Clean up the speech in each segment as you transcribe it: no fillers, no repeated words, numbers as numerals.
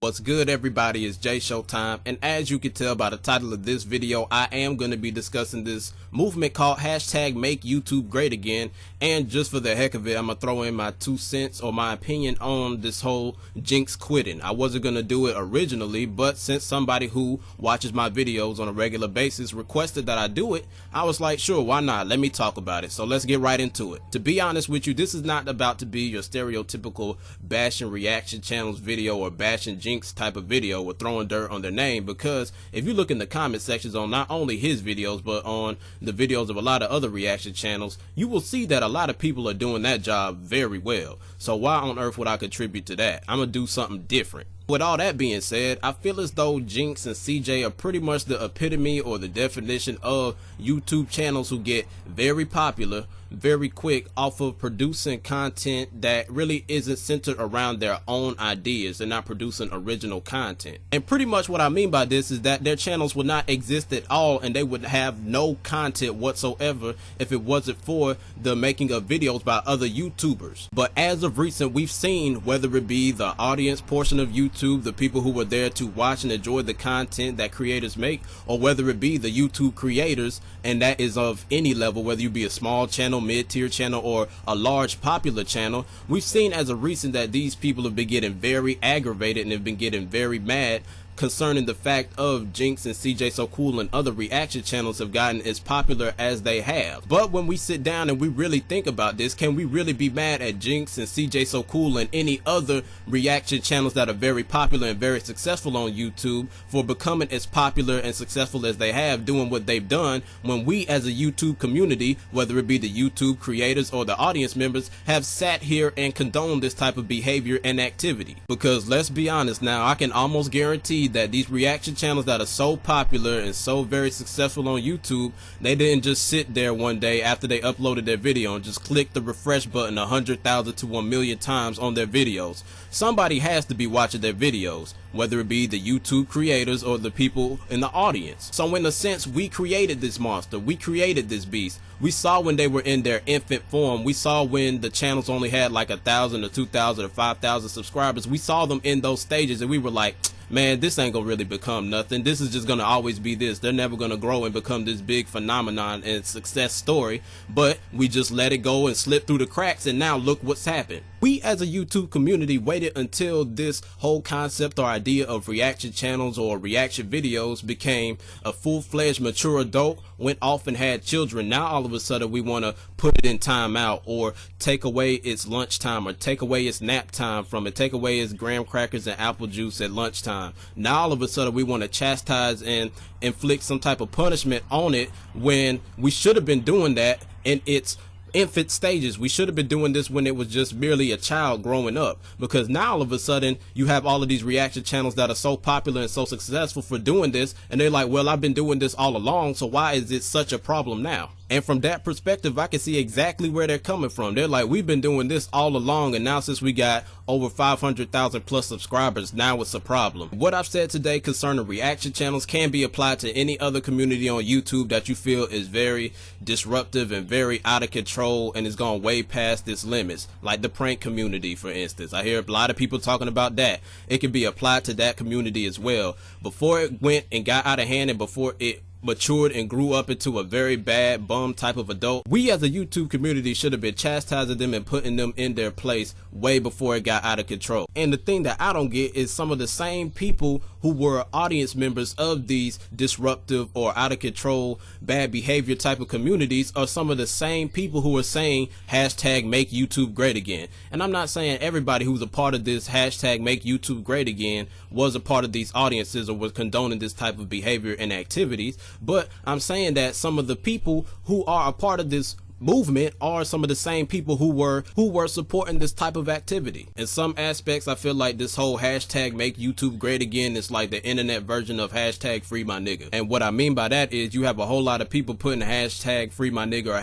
What's good, everybody? It's Showtime, and as you can tell by the title of this video, I am going to be discussing this movement called #MakeYouTubeGreatAgain. And just for the heck of it, I'm gonna throw in my 2 cents or my opinion on this whole Jinx quitting. I wasn't gonna do it originally, but since somebody who watches my videos on a regular basis requested that I do it, I was like, sure, why not? Let me talk about it. So let's get right into it. To be honest with you, this is not about to be your stereotypical bashing reaction channels video or bashing Jinx type of video with throwing dirt on their name, because if you look in the comment sections on not only his videos but on the videos of a lot of other reaction channels, you will see that a lot of people are doing that job very well. So why on earth would I contribute to that? I'm gonna do something different. With all that being said, I feel as though Jinx and CJ are pretty much the epitome or the definition of YouTube channels who get very popular very quick off of producing content that really isn't centered around their own ideas. They're not producing original content. And pretty much what I mean by this is that their channels would not exist at all, and they would have no content whatsoever if it wasn't for the making of videos by other YouTubers. But as of recent, we've seen, whether it be the audience portion of YouTube, the people who were there to watch and enjoy the content that creators make, or whether it be the YouTube creators, and that is of any level, whether you be a small channel, mid-tier channel, or a large popular channel, we've seen as of recent that these people have been getting very aggravated and have been getting very mad concerning the fact of Jinx and CJ So Cool and other reaction channels have gotten as popular as they have. But when we sit down and we really think about this, can we really be mad at Jinx and CJ So Cool and any other reaction channels that are very popular and very successful on YouTube for becoming as popular and successful as they have, doing what they've done, when we as a YouTube community, whether it be the YouTube creators or the audience members, have sat here and condoned this type of behavior and activity? Because let's be honest now, I can almost guarantee that these reaction channels that are so popular and so very successful on YouTube, they didn't just sit there one day after they uploaded their video and just click the refresh button 100,000 to 1,000,000 times on their videos. Somebody has to be watching their videos, whether it be the YouTube creators or the people in the audience. So in a sense, we created this monster, we created this beast. We saw when they were in their infant form, we saw when the channels only had like 1,000 or 2,000 or 5,000 subscribers. We saw them in those stages and we were like, man, this ain't gonna really become nothing. This is just gonna always be this. They're never gonna grow and become this big phenomenon and success story. But we just let it go and slip through the cracks, and now look what's happened. We as a YouTube community waited until this whole concept or idea of reaction channels or reaction videos became a full-fledged mature adult, went off and had children. Now all of a sudden we want to put it in timeout, or take away its lunchtime, or take away its nap time from it, take away its graham crackers and apple juice at lunchtime. Now all of a sudden we want to chastise and inflict some type of punishment on it, when we should have been doing that in its infant stages. We should have been doing this when it was just merely a child growing up, because now all of a sudden you have all of these reaction channels that are so popular and so successful for doing this, and they're like, well, I've been doing this all along, so why is it such a problem now? And from that perspective, I can see exactly where they're coming from. They're like, we've been doing this all along, and now since we got over 500,000 plus subscribers, now it's a problem. What I've said today concerning reaction channels can be applied to any other community on YouTube that you feel is very disruptive and very out of control and is gone way past its limits, like the prank community, for instance. I hear a lot of people talking about that. It can be applied to that community as well. Before it went and got out of hand, and before it matured and grew up into a very bad bum type of adult, we as a YouTube community should have been chastising them and putting them in their place way before it got out of control. And the thing that I don't get is some of the same people who were audience members of these disruptive or out of control bad behavior type of communities are some of the same people who are saying #MakeYouTubeGreatAgain. And I'm not saying everybody who's a part of this #MakeYouTubeGreatAgain was a part of these audiences or was condoning this type of behavior and activities, but I'm saying that some of the people who are a part of this movement are some of the same people who were supporting this type of activity. In some aspects, I feel like this whole #MakeYouTubeGreatAgain is like the internet version of #FreeMyNigga. And what I mean by that is you have a whole lot of people putting #FreeMyNigga or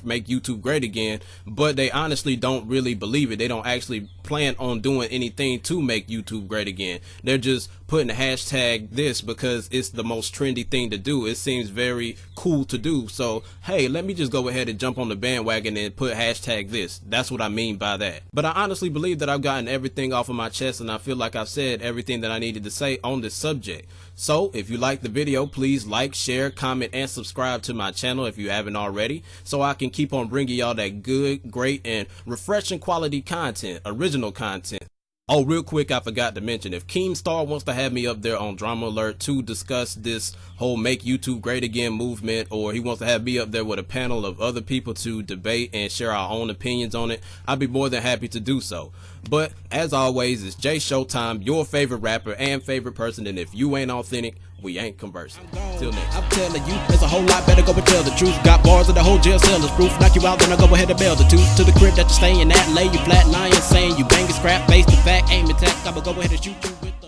#MakeYouTubeGreatAgain, but they honestly don't really believe it. They don't actually plan on doing anything to make YouTube great again. They're just putting #this because it's the most trendy thing to do. It seems very cool to do. So hey, let me just go ahead and jump jump on the bandwagon and put hashtag this. That's what I mean by that. But I honestly believe that I've gotten everything off of my chest, and I feel like I've said everything that I needed to say on this subject. So if you like the video, please like, share, comment, and subscribe to my channel if you haven't already, so I can keep on bringing y'all that good, great, and refreshing quality content, original content. Oh, real quick, I forgot to mention, if Keemstar wants to have me up there on Drama Alert to discuss this whole Make YouTube Great Again movement, or he wants to have me up there with a panel of other people to debate and share our own opinions on it, I'd be more than happy to do so. But as always, it's Showtime, your favorite rapper and favorite person, and if you ain't authentic, we ain't conversing. Till next time. I'm telling you, it's a whole lot better, go and tell the truth. Got bars of the whole jail cell is proof. Knock you out, then I go ahead and bail the tooth. To the crib that you're staying at, lay you flat, and I ain't saying you banging scrap, face the fact, aim attack. I'ma go ahead and shoot you with